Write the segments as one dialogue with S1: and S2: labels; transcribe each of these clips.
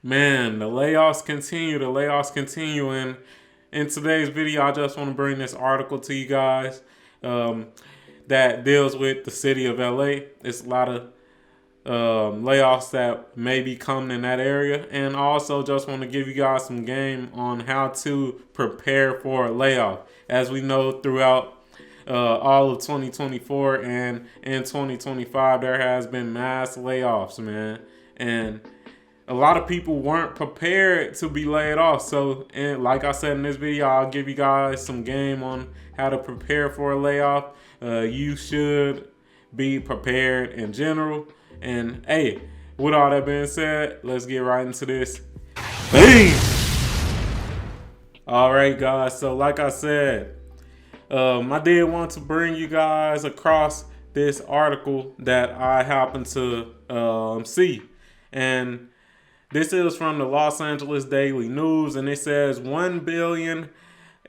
S1: Man, the layoffs continue. The layoffs continue. And in today's video, I just want to bring this article to you guys um, that deals with the city of LA. It's a lot of layoffs that may be coming in that area. And I also just want to give you guys some game on how to prepare for a layoff. As we know, throughout all of 2024 and in 2025, there has been mass layoffs, man. And a lot of people weren't prepared to be laid off. So, and like I said in this video, I'll give you guys some game on how to prepare for a layoff. You should be prepared in general. And hey, with all that being said, let's get right into this. Bang! All right, guys. So, like I said, I did want to bring you guys across this article that I happened to see. And this is from the Los Angeles Daily News, and it says 1 billion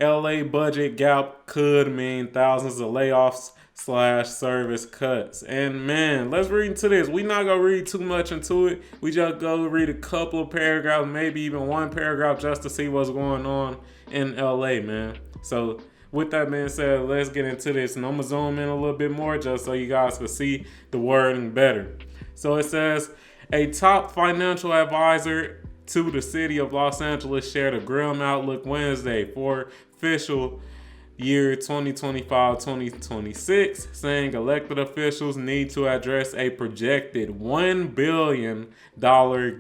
S1: LA budget gap could mean thousands of layoffs / service cuts. And man, let's read into this. We're not gonna read too much into it. We just go read a couple of paragraphs, maybe even one paragraph, just to see what's going on in LA, man. So with that being said, let's get into this, and I'm gonna zoom in a little bit more just so you guys can see the wording better. So it says, a top financial advisor to the city of Los Angeles shared a grim outlook Wednesday for fiscal year 2025-2026, saying elected officials need to address a projected $1 billion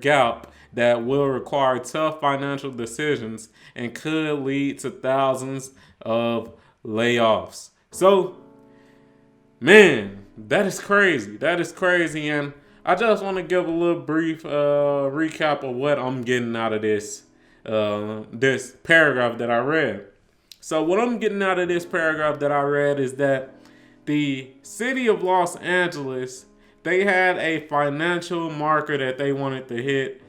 S1: gap that will require tough financial decisions and could lead to thousands of layoffs. So, man, that is crazy. That is crazy. And I just want to give a little brief recap of what I'm getting out of this this paragraph that I read. So what I'm getting out of this paragraph that I read is that the city of Los Angeles, they had a financial marker that they wanted to hit,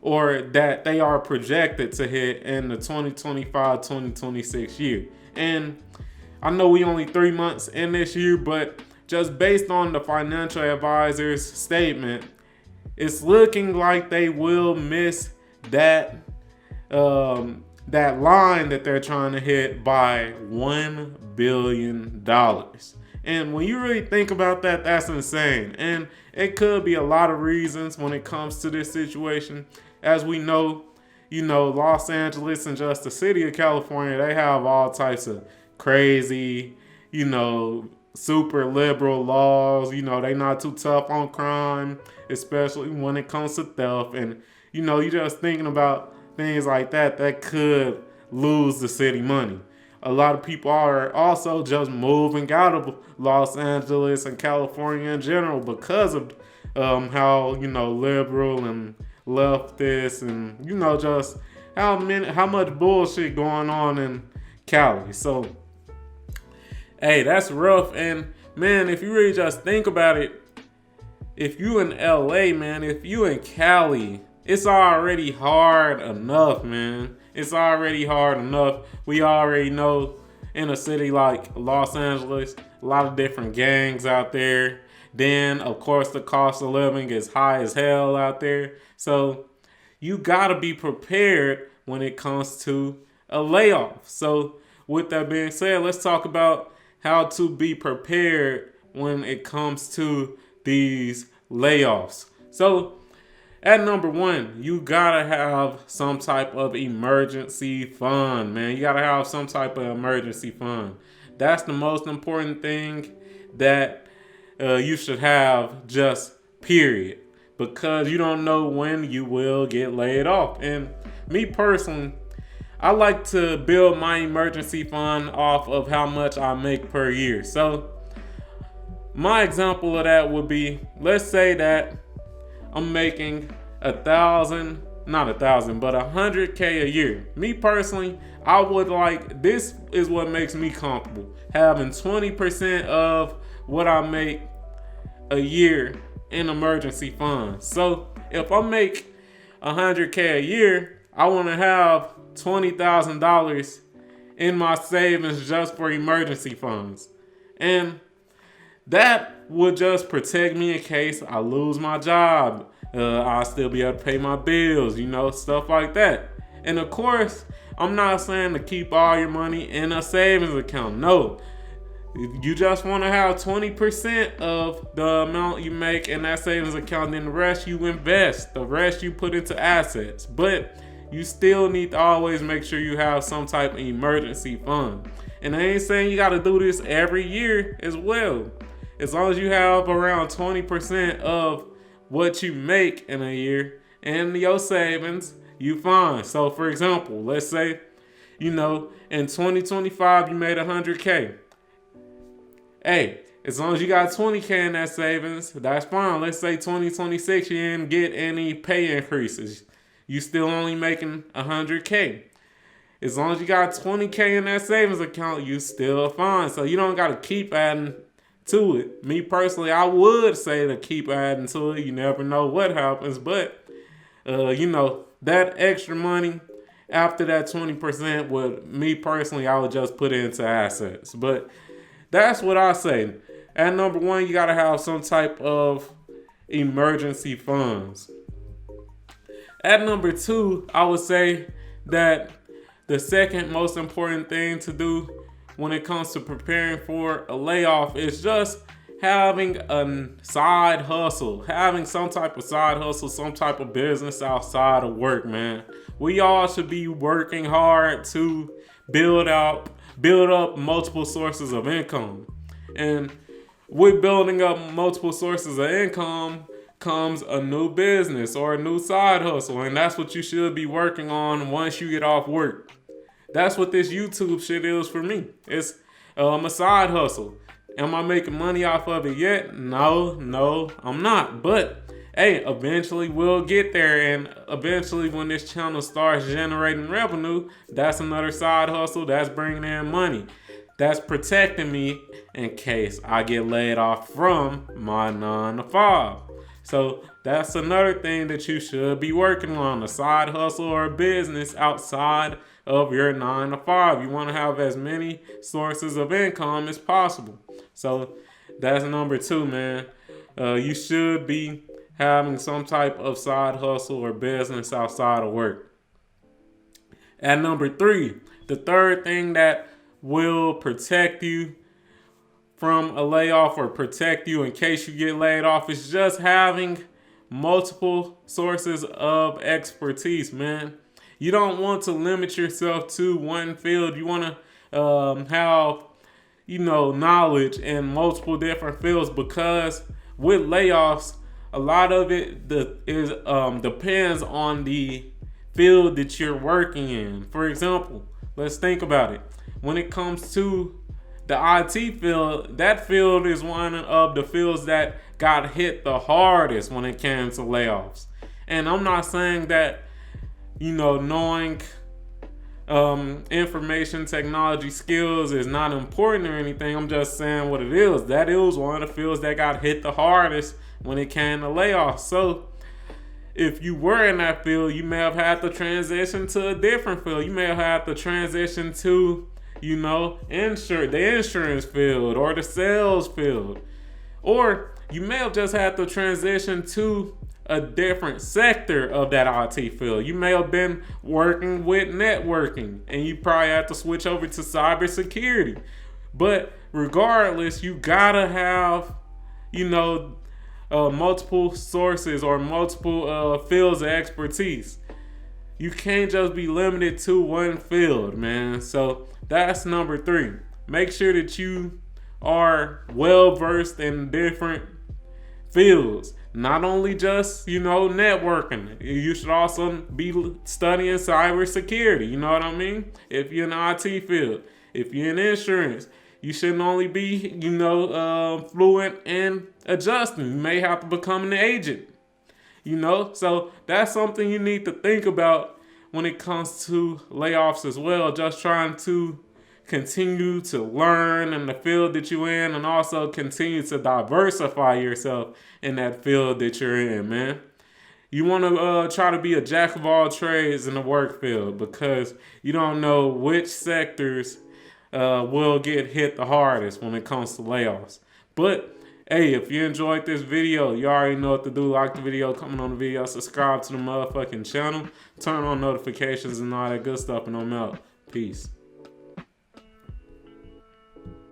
S1: or that they are projected to hit in the 2025-2026 year. And I know we only 3 months in this year, but just based on the financial advisor's statement, it's looking like they will miss that that line that they're trying to hit by $1 billion. And when you really think about that, that's insane. And it could be a lot of reasons when it comes to this situation. As we know, Los Angeles and just the city of California, they have all types of crazy, super liberal laws. They not too tough on crime, especially when it comes to theft. And, you just thinking about things like that could lose the city money. A lot of people are also just moving out of Los Angeles and California in general because of how, liberal and leftist and, just how much bullshit going on in Cali. So, hey, that's rough. And man, if you really just think about it, if you in LA, man, if you in Cali, it's already hard enough, man. It's already hard enough. We already know in a city like Los Angeles, a lot of different gangs out there. Then, of course, the cost of living is high as hell out there. So you gotta be prepared when it comes to a layoff. So with that being said, let's talk about how to be prepared when it comes to these layoffs. So at number one, you gotta have some type of emergency fund, man. You gotta have some type of emergency fund. That's the most important thing that you should have, just period. Because you don't know when you will get laid off. And me personally, I like to build my emergency fund off of how much I make per year. So my example of that would be, let's say that I'm making $100K a year. Me personally, I would like, this is what makes me comfortable, having 20% of what I make a year in emergency funds. So if I make $100K a year, I want to have $20,000 in my savings just for emergency funds. And that would just protect me in case I lose my job. I'll still be able to pay my bills, stuff like that. And of course, I'm not saying to keep all your money in a savings account. No. You just want to have 20% of the amount you make in that savings account, then the rest you invest, the rest you put into assets. But you still need to always make sure you have some type of emergency fund. And I ain't saying you got to do this every year as well. As long as you have around 20% of what you make in a year in your savings, you fine. So for example, let's say, in 2025 you made 100K. Hey, as long as you got 20K in that savings, that's fine. Let's say 2026 you didn't get any pay increases. You still only making 100K. As long as you got 20K in that savings account, you still fine. So you don't got to keep adding to it. Me personally, I would say to keep adding to it. You never know what happens. But, that extra money after that 20% me personally, I would just put it into assets. But that's what I say. At number one, you got to have some type of emergency funds. At number two, I would say that the second most important thing to do when it comes to preparing for a layoff is just having a side hustle, having some type of side hustle, some type of business outside of work, man. We all should be working hard to build up multiple sources of income. And with building up multiple sources of income comes a new business or a new side hustle. And that's what you should be working on once you get off work. That's what this YouTube shit is for me. It's a side hustle. Am I making money off of it yet? No, I'm not. But hey, eventually we'll get there. And eventually when this channel starts generating revenue, that's another side hustle. That's bringing in money. That's protecting me in case I get laid off from my 9 to 5. So that's another thing that you should be working on, a side hustle or a business outside of your 9 to 5. You want to have as many sources of income as possible. So that's number two, man. You should be having some type of side hustle or business outside of work. At number three, the third thing that will protect you from a layoff or protect you in case you get laid off is just having multiple sources of expertise, man. You don't want to limit yourself to one field. You want to have, knowledge in multiple different fields, because with layoffs, a lot of it depends on the field that you're working in. For example, let's think about it. When it comes to the IT field, that field is one of the fields that got hit the hardest when it came to layoffs. And I'm not saying that, knowing information technology skills is not important or anything. I'm just saying what it is. That is one of the fields that got hit the hardest when it came to layoffs. So if you were in that field, you may have had to transition to a different field. You may have had to transition to the insurance field or the sales field. Or you may have just had to transition to a different sector of that IT field. You may have been working with networking and you probably have to switch over to cybersecurity. But regardless, you gotta have, multiple sources or multiple fields of expertise. You can't just be limited to one field, man. So that's number three. Make sure that you are well versed in different fields. Not only just, networking. You should also be studying cybersecurity. You know what I mean? If you're in the IT field, if you're in insurance, you shouldn't only be, fluent in adjusting. You may have to become an agent. So that's something you need to think about when it comes to layoffs as well. Just trying to continue to learn in the field that you're in and also continue to diversify yourself in that field that you're in, man. You want to try to be a jack of all trades in the work field, because you don't know which sectors will get hit the hardest when it comes to layoffs. But Hey, if you enjoyed this video, you already know what to do. Like the video, comment on the video, subscribe to the motherfucking channel, turn on notifications and all that good stuff, and I'm out. Peace.